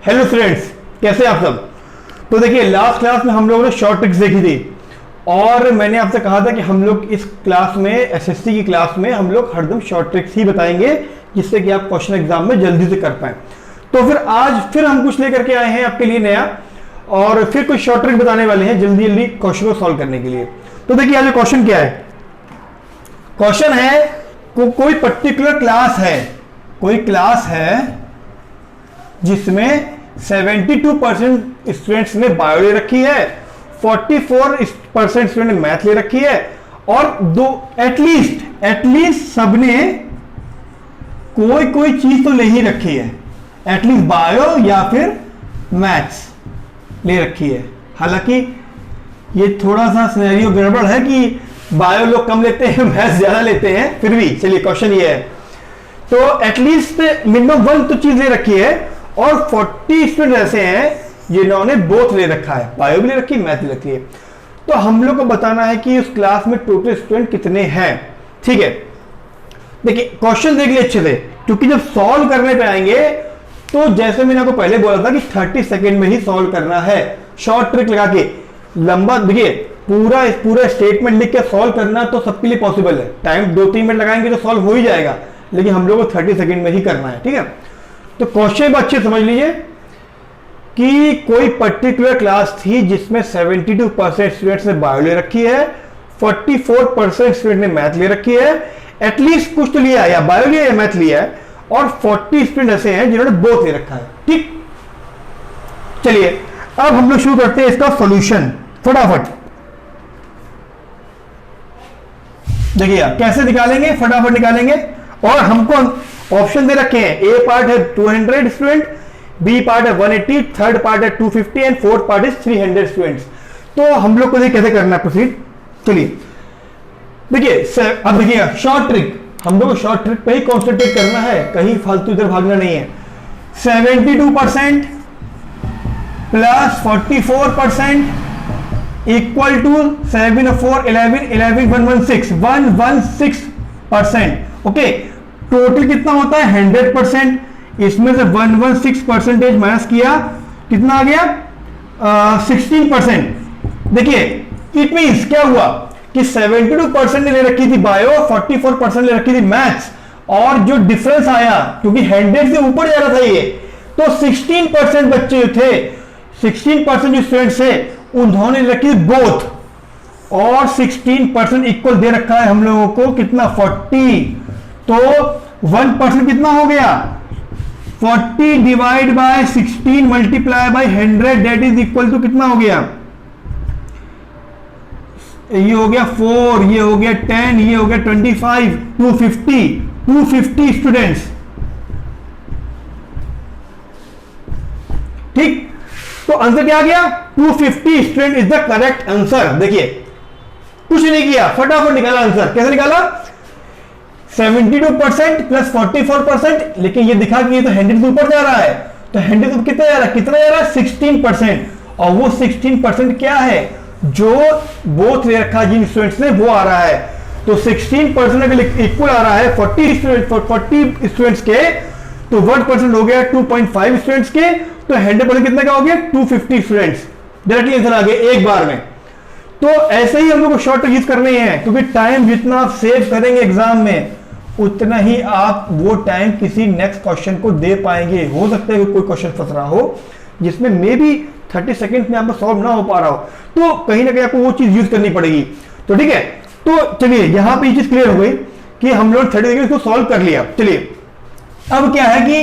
Hello students, कैसे आप सब। तो देखिए, लास्ट क्लास में हम लोगों ने शॉर्ट ट्रिक्स देखी थी और मैंने आपसे कहा था कि हम लोग इस क्लास में एसएससी की क्लास में हम लोग हरदम शॉर्ट ट्रिक्स ही बताएंगे जिससे कि आप क्वेश्चन एग्जाम में जल्दी से कर पाए। तो फिर आज फिर हम कुछ लेकर के आए हैं आपके लिए नया और फिर कुछ शॉर्ट ट्रिक बताने वाले हैं जल्दी जल्दी क्वेश्चन को सॉल्व करने के लिए। तो देखिए, आज क्वेश्चन क्या है। क्वेश्चन है कोई पर्टिकुलर क्लास है, कोई क्लास है जिसमें 72% स्टूडेंट्स ने बायो ले रखी है, 44% स्टूडेंट ने मैथ ले रखी है और दो एटलीस्ट सबने कोई चीज तो ले ही रखी है, एटलीस्ट बायो या फिर मैथ्स ले रखी है। हालांकि ये थोड़ा सा सिनेरियो गड़बड़ है कि बायो लोग कम लेते हैं, मैथ्स ज्यादा लेते हैं, फिर भी चलिए क्वेश्चन ये है। तो एटलीस्ट मिनिमम 1 तो चीज ले रखी है और 40 स्टूडेंट ऐसे हैं जिन्होंने बोथ ले रखा है, बायो भी ले रखी है, मैथ भी रखी है। तो हम लोग को बताना है कि उस क्लास में टोटल स्टूडेंट कितने हैं। ठीक है, देखिए क्वेश्चन देख लिए अच्छे से, क्योंकि जब सॉल्व करने पे आएंगे तो जैसे मैंने आपको पहले बोला था कि 30 सेकेंड में ही सॉल्व करना है। शॉर्ट ट्रिक लगा के लंबा, देखिए पूरा स्टेटमेंट लिख के सॉल्व करना तो सबके लिए पॉसिबल है, टाइम 2-3 मिनट लगाएंगे तो सॉल्व हो ही जाएगा, लेकिन हम लोग को 30 सेकेंड में ही करना है। ठीक है, तो क्वेश्चन अच्छे समझ लीजिए कि कोई पर्टिकुलर क्लास थी जिसमें 72% स्टूडेंट्स ने बायो ले रखी है, 44% स्टूडेंट ने मैथ ले रखी है, एटलीस्ट कुछ तो लिया है, या बायो लिया या मैथ लिया है, और 40 स्टूडेंट ऐसे हैं जिन्होंने बोथ ले रखा है। ठीक, चलिए अब हम लोग शुरू करते हैं इसका सॉल्यूशन फटाफट। देखिए कैसे निकालेंगे, फटाफट निकालेंगे। और हमको ऑप्शन दे रखे हैं, ए पार्ट है 200 स्टूडेंट, बी पार्ट है 180, थर्ड पार्ट है 250 and fourth part is 300 students. तो हम लोग को कैसे करना है प्रोसीड। चलिए देखिए, अब देखिए शॉर्ट ट्रिक, हम लोग को शॉर्ट ट्रिक पे ही कॉन्सेंट्रेट करना है, कहीं फालतू इधर भागना नहीं है। 72% प्लस 44% इक्वल टू 7 और 4 11 11 116%। ओके, टोटल कितना होता है 100%, इसमें से 116% माइनस किया, कितना आ गया 16%। देखिए इट मींस क्या हुआ कि 72% ने ले रखी थी बायो, 44% ले रखी थी मैथ्स, और जो डिफरेंस आया क्योंकि 100 से ऊपर जा रहा था ये, तो 16% बच्चे थे, 16% जो स्टूडेंट्स है उन्होंने ले रखी बोथ, और 16% इक्वल दे रखा है हम लोगों को कितना 40। तो 1% कितना हो गया 40 divide by 16 multiply by 100, that is equal to कितना हो गया, ये हो गया 4, ये हो गया 10, ये हो गया 25, 250 स्टूडेंट्स। ठीक, तो आंसर क्या आ गया 250 student is the correct answer. देखिए कुछ नहीं किया, फटाफट निकाला आंसर। कैसे निकाला, 72% प्लस 44%, लेकिन ये दिखा कि ये तो 100 से ऊपर जा रहा है, तो 100 से कितना जा रहा है, 16%, और वो 16% क्या है जो बोथ ले रखा जिन स्टूडेंट्स ने वो आ रहा है। तो 16% अगर इक्वल आ रहा है 40 स्टूडेंट्स के, तो 1% हो गया 2.5 स्टूडेंट्स के, तो 100% कितना का हो गया 250 स्टूडेंट्स। डायरेक्टली आंसर आ गया एक बार में। तो ऐसे ही हम लोग को शॉर्ट यूज करने हैं, क्योंकि टाइम जितना आप सेव करेंगे एग्जाम में उतना ही आप वो टाइम किसी नेक्स्ट क्वेश्चन को दे पाएंगे। हो सकता है कोई क्वेश्चन फंस रहा हो जिसमें मे बी 30 सेकंड में आपको सॉल्व ना हो पा रहा हो, तो कहीं ना कहीं आपको वो चीज यूज करनी पड़ेगी। तो ठीक है, तो चलिए यहां पे ये चीज क्लियर हो गई कि हम लोग 30 सेकंड को सॉल्व कर लिया। चलिए अब क्या है कि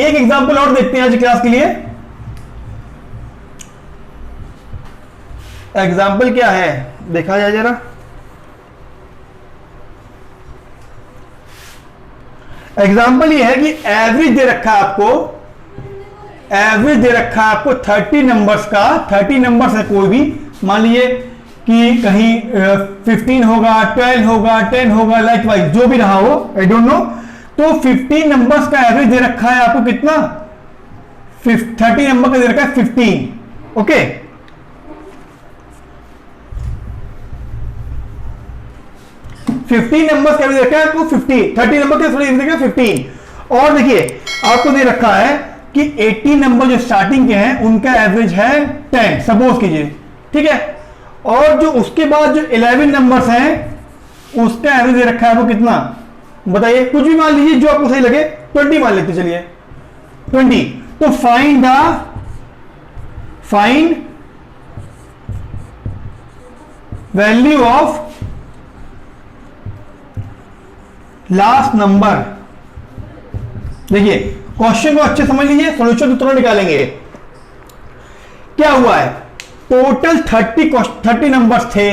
एक एग्जांपल और देखते हैं आज क्लास के लिए। एग्जांपल क्या है देखा जाए जरा। एग्जांपल ये है कि एवरेज दे रखा है आपको, एवरेज दे रखा है आपको 30 नंबर्स का, 30 नंबर्स है कोई भी, मान लीजिए कि कहीं 15 होगा, 12 होगा, 10 होगा, लाइक वाइज जो भी रहा हो, आई डोंट नो। तो 15 नंबर्स का एवरेज दे रखा है आपको कितना, 30 नंबर का दे रखा है 15। ओके, 15 नंबर का भी देखा है आपको 50, 30 नंबर का 15। और देखिए आपको दे रखा है कि 18 नंबर जो स्टार्टिंग के हैं उनका एवरेज है 10, सपोज कीजिए, ठीक है। और जो उसके बाद जो 11 नंबर्स हैं उसका एवरेज दे रखा है वो कितना, बताइए, कुछ भी मान लीजिए जो आपको सही लगे, 20 मान लेते चलिए, 20। तो find value of last number. देखिए क्वेश्चन को अच्छे समझ लीजिए, सॉल्यूशन तो तुरंत निकालेंगे। क्या हुआ है, टोटल 30 नंबर्स थे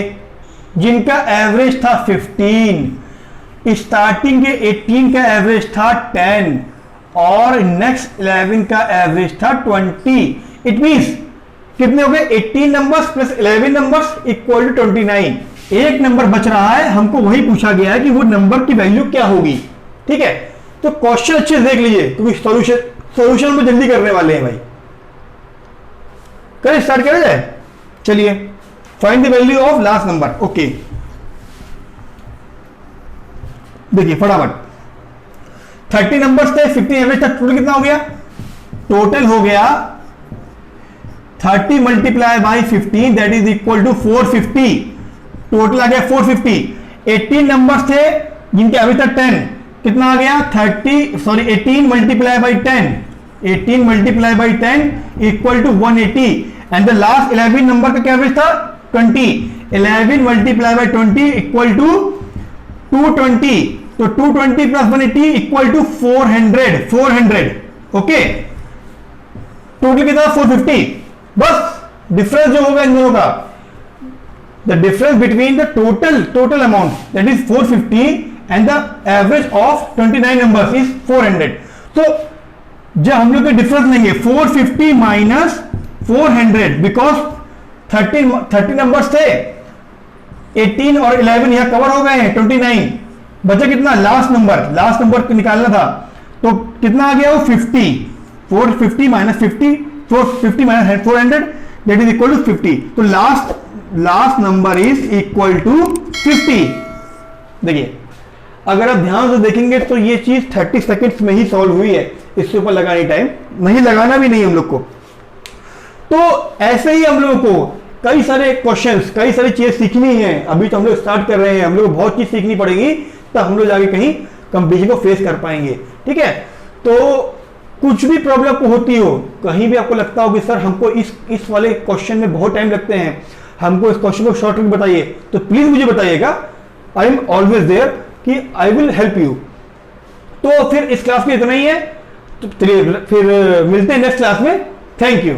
जिनका एवरेज था 15, स्टार्टिंग के 18 का एवरेज था 10 और नेक्स्ट 11 का एवरेज था 20। इट मींस कितने हो गए, 18 numbers plus 11 numbers equal to 29। एक नंबर बच रहा है, हमको वही पूछा गया है कि वो नंबर की वैल्यू क्या होगी, ठीक है। तो क्वेश्चन अच्छे से देख लीजिए क्योंकि सॉल्यूशन में जल्दी करने वाले हैं भाई। करें, स्टार्ट करें जाए, चलिए। Find the value of last number, okay. देखिए फटाफट, 30 नंबर्स थे, 15 एवरेज था, टोटल कितना हो गया, टोटल हो गया 30 multiply by 15 that is equal to 450। Total आ गया 450। 18 नंबर्स थे जिनके एवरेज था 10, कितना आ गया 18 multiply by 10, 18 multiply by 10 equal to 180। And the last 11 number का क्या एवरेज था 20, 11 मल्टीप्लाई बाई 20 इक्वल टू 220। तो 220 plus 180 equal to 400। Okay, total कितना 450। बस डिफरेंस जो होगा इन दोनों का, the difference between the total amount that is 450 and the average of 29 numbers is 400। तो जब हम लोग डिफरेंस लेंगे 450 माइनस 400, बिकॉज 30 नंबर्स थे, 18 और 11 यहां कवर हो गए हैं, 29 बचा कितना, लास्ट नंबर निकालना था। तो कितना आ गया वो 50, 450 minus 50, 450 minus 400 that is equal to 50। तो last number is equal to 50। देखिए अगर आप ध्यान से देखेंगे तो ये चीज 30 सेकंड्स में ही सॉल्व हुई है, इससे ऊपर लगाने टाइम नहीं, लगाना भी नहीं हम लोग को। तो ऐसे ही हम लोगों को कई सारे क्वेश्चंस, कई सारी चीजें सीखनी है। अभी तो हम लोग स्टार्ट कर रहे हैं, हम लोग को बहुत चीज सीखनी पड़ेगी तब हम लोग जाके कहीं कंपटीशन को फेस कर पाएंगे, ठीक है। तो कुछ भी प्रॉब्लम को होती हो, कहीं भी आपको लगता हो कि सर हमको इस वाले क्वेश्चन में बहुत टाइम लगते हैं, हमको इस क्वेश्चन को शॉर्ट करके बताइए, तो प्लीज मुझे बताइएगा। आई एम ऑलवेज देयर कि आई विल हेल्प यू। तो फिर इस क्लास में इतना ही है, तो फिर मिलते हैं नेक्स्ट क्लास में। Thank you.